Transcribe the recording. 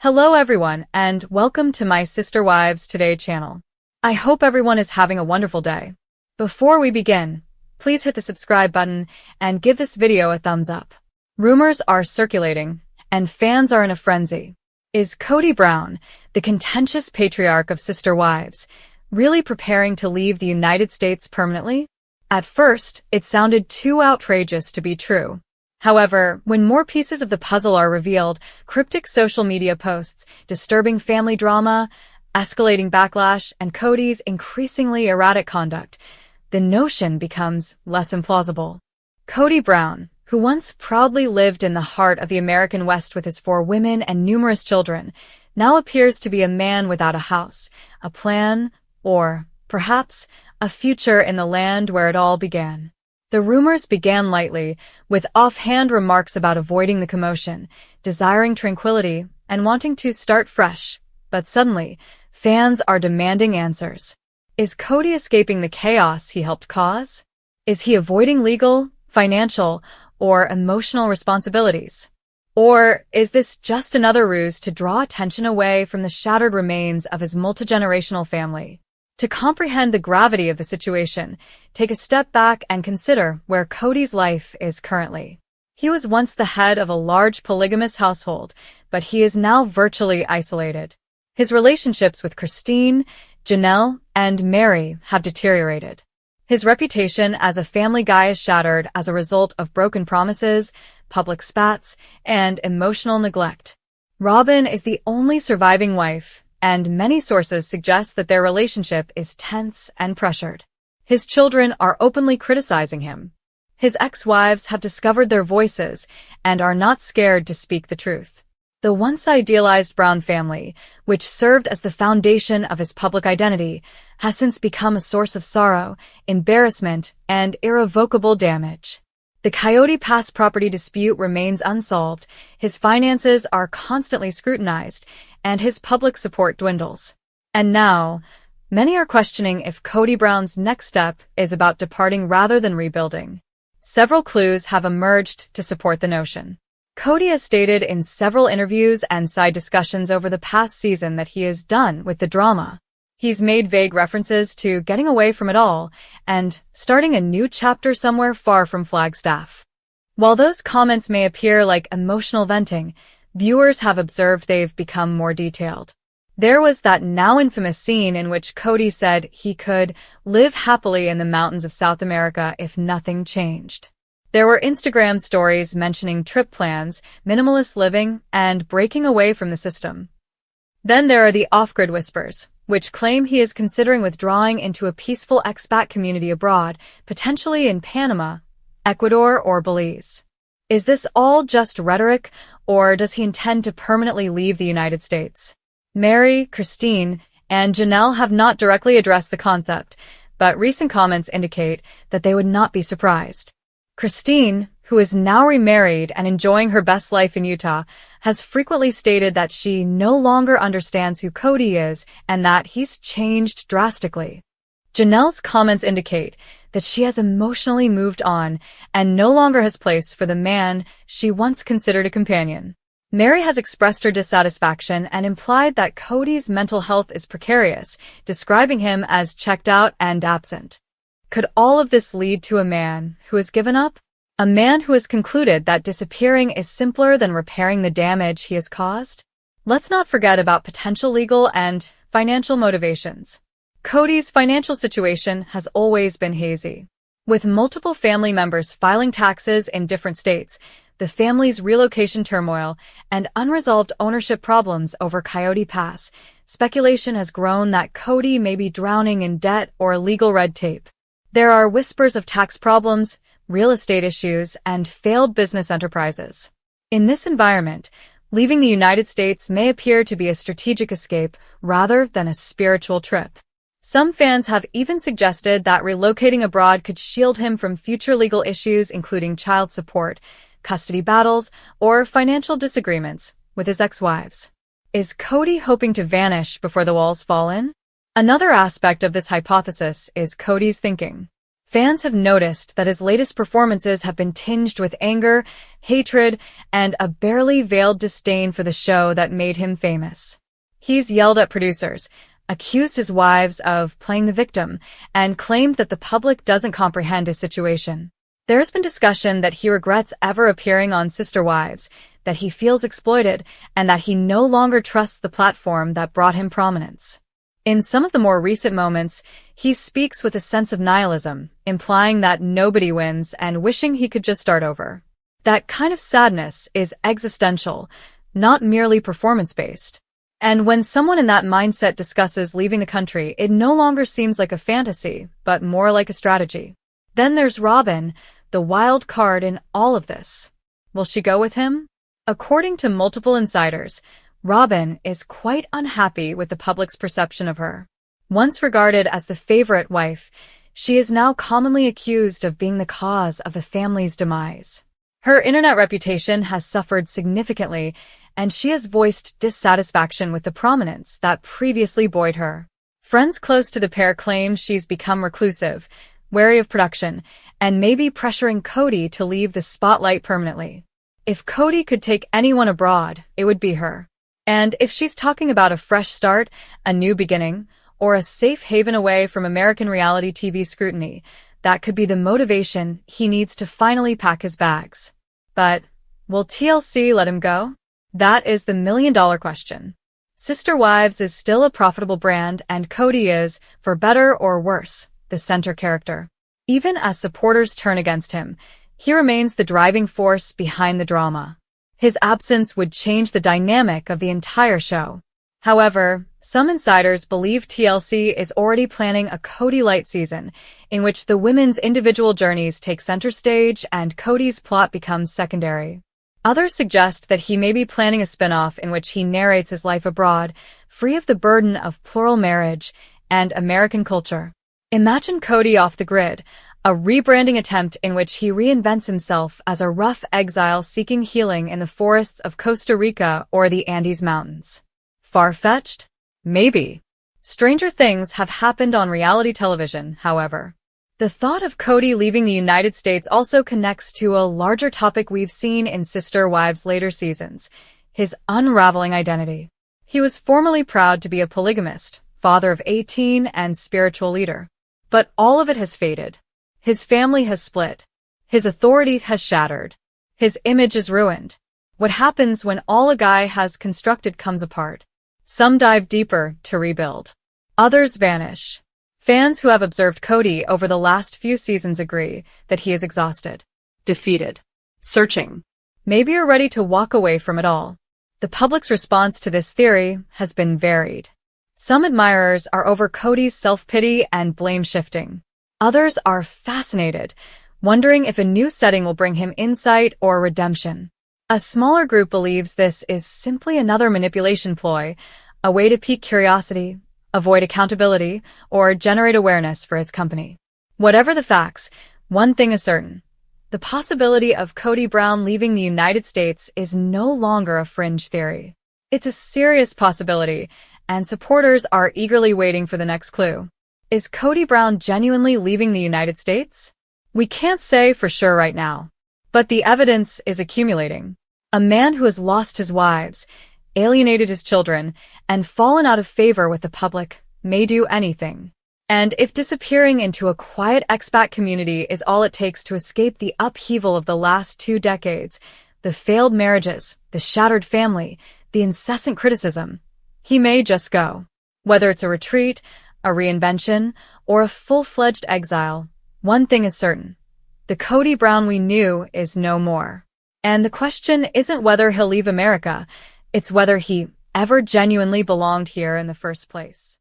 Hello everyone, and welcome to my Sister Wives Today channel. I hope everyone is having a wonderful day. Before we begin, please hit the subscribe button and give this video a thumbs up. Rumors are circulating, and fans are in a frenzy. Is Kody Brown, the contentious patriarch of Sister Wives, really preparing to leave the United States permanently? At first, it sounded too outrageous to be true. However, when more pieces of the puzzle are revealed, cryptic social media posts, disturbing family drama, escalating backlash, and Kody's increasingly erratic conduct, the notion becomes less implausible. Kody Brown, who once proudly lived in the heart of the American West with his 4 women and numerous children, now appears to be a man without a house, a plan, or, perhaps, a future in the land where it all began. The rumors began lightly, with offhand remarks about avoiding the commotion, desiring tranquility, and wanting to start fresh. But suddenly, fans are demanding answers. Is Kody escaping the chaos he helped cause? Is he avoiding legal, financial, or emotional responsibilities? Or is this just another ruse to draw attention away from the shattered remains of his multi-generational family? To comprehend the gravity of the situation, take a step back and consider where Kody's life is currently. He was once the head of a large polygamous household, but he is now virtually isolated. His relationships with Christine, Janelle, and Mary have deteriorated. His reputation as a family guy is shattered as a result of broken promises, public spats, and emotional neglect. Robin is the only surviving wife, and many sources suggest that their relationship is tense and pressured. His children are openly criticizing him. His ex-wives have discovered their voices and are not scared to speak the truth. The once idealized Brown family, which served as the foundation of his public identity, has since become a source of sorrow, embarrassment, and irrevocable damage. The Coyote Pass property dispute remains unsolved, his finances are constantly scrutinized, and his public support dwindles. And now, many are questioning if Kody Brown's next step is about departing rather than rebuilding. Several clues have emerged to support the notion. Kody has stated in several interviews and side discussions over the past season that he is done with the drama. He's made vague references to getting away from it all and starting a new chapter somewhere far from Flagstaff. While those comments may appear like emotional venting, viewers have observed they've become more detailed. There was that now infamous scene in which Kody said he could live happily in the mountains of South America if nothing changed. There were Instagram stories mentioning trip plans, minimalist living, and breaking away from the system. Then there are the off-grid whispers, which claim he is considering withdrawing into a peaceful expat community abroad, potentially in Panama, Ecuador, or Belize. Is this all just rhetoric, or does he intend to permanently leave the United States? Mary, Christine, and Janelle have not directly addressed the concept, but recent comments indicate that they would not be surprised. Christine, who is now remarried and enjoying her best life in Utah, has frequently stated that she no longer understands who Kody is and that he's changed drastically. Janelle's comments indicate that she has emotionally moved on and no longer has place for the man she once considered a companion. Mary has expressed her dissatisfaction and implied that Kody's mental health is precarious, describing him as checked out and absent. Could all of this lead to a man who has given up? A man who has concluded that disappearing is simpler than repairing the damage he has caused? Let's not forget about potential legal and financial motivations. Kody's financial situation has always been hazy. With multiple family members filing taxes in different states, the family's relocation turmoil, and unresolved ownership problems over Coyote Pass, speculation has grown that Kody may be drowning in debt or legal red tape. There are whispers of tax problems, real estate issues, and failed business enterprises. In this environment, leaving the United States may appear to be a strategic escape rather than a spiritual trip. Some fans have even suggested that relocating abroad could shield him from future legal issues including child support, custody battles, or financial disagreements with his ex-wives. Is Kody hoping to vanish before the walls fall in? Another aspect of this hypothesis is Kody's thinking. Fans have noticed that his latest performances have been tinged with anger, hatred, and a barely veiled disdain for the show that made him famous. He's yelled at producers, accused his wives of playing the victim, and claimed that the public doesn't comprehend his situation. There's been discussion that he regrets ever appearing on Sister Wives, that he feels exploited, and that he no longer trusts the platform that brought him prominence. In some of the more recent moments, he speaks with a sense of nihilism, implying that nobody wins and wishing he could just start over. That kind of sadness is existential, not merely performance-based. And when someone in that mindset discusses leaving the country, it no longer seems like a fantasy, but more like a strategy. Then there's Robin, the wild card in all of this. Will she go with him? According to multiple insiders, Robin is quite unhappy with the public's perception of her. Once regarded as the favorite wife, she is now commonly accused of being the cause of the family's demise. Her internet reputation has suffered significantly, and she has voiced dissatisfaction with the prominence that previously buoyed her. Friends close to the pair claim she's become reclusive, wary of production, and maybe pressuring Kody to leave the spotlight permanently. If Kody could take anyone abroad, it would be her. And if she's talking about a fresh start, a new beginning, or a safe haven away from American reality TV scrutiny, that could be the motivation he needs to finally pack his bags. But will TLC let him go? That is the million-dollar question. Sister Wives is still a profitable brand, and Kody is, for better or worse, the center character. Even as supporters turn against him, he remains the driving force behind the drama. His absence would change the dynamic of the entire show. However, some insiders believe TLC is already planning a Kody Light season, in which the women's individual journeys take center stage and Kody's plot becomes secondary. Others suggest that he may be planning a spin-off in which he narrates his life abroad, free of the burden of plural marriage and American culture. Imagine Kody off the grid, a rebranding attempt in which he reinvents himself as a rough exile seeking healing in the forests of Costa Rica or the Andes Mountains. Far-fetched? Maybe. Stranger things have happened on reality television, however. The thought of Kody leaving the United States also connects to a larger topic we've seen in Sister Wives' later seasons, his unraveling identity. He was formerly proud to be a polygamist, father of 18, and spiritual leader. But all of it has faded. His family has split. His authority has shattered. His image is ruined. What happens when all a guy has constructed comes apart? Some dive deeper to rebuild. Others vanish. Fans who have observed Kody over the last few seasons agree that he is exhausted, defeated, searching. Maybe you're ready to walk away from it all. The public's response to this theory has been varied. Some admirers are over Kody's self-pity and blame-shifting. Others are fascinated, wondering if a new setting will bring him insight or redemption. A smaller group believes this is simply another manipulation ploy, a way to pique curiosity, avoid accountability, or generate awareness for his company. Whatever the facts, one thing is certain. The possibility of Kody Brown leaving the United States is no longer a fringe theory. It's a serious possibility, and supporters are eagerly waiting for the next clue. Is Kody Brown genuinely leaving the United States? We can't say for sure right now, but the evidence is accumulating. A man who has lost his wives, alienated his children, and fallen out of favor with the public may do anything. And if disappearing into a quiet expat community is all it takes to escape the upheaval of the last 2 decades, the failed marriages, the shattered family, the incessant criticism, he may just go. Whether it's a retreat, a reinvention, or a full-fledged exile, one thing is certain. The Kody Brown we knew is no more. And the question isn't whether he'll leave America, it's whether he ever genuinely belonged here in the first place.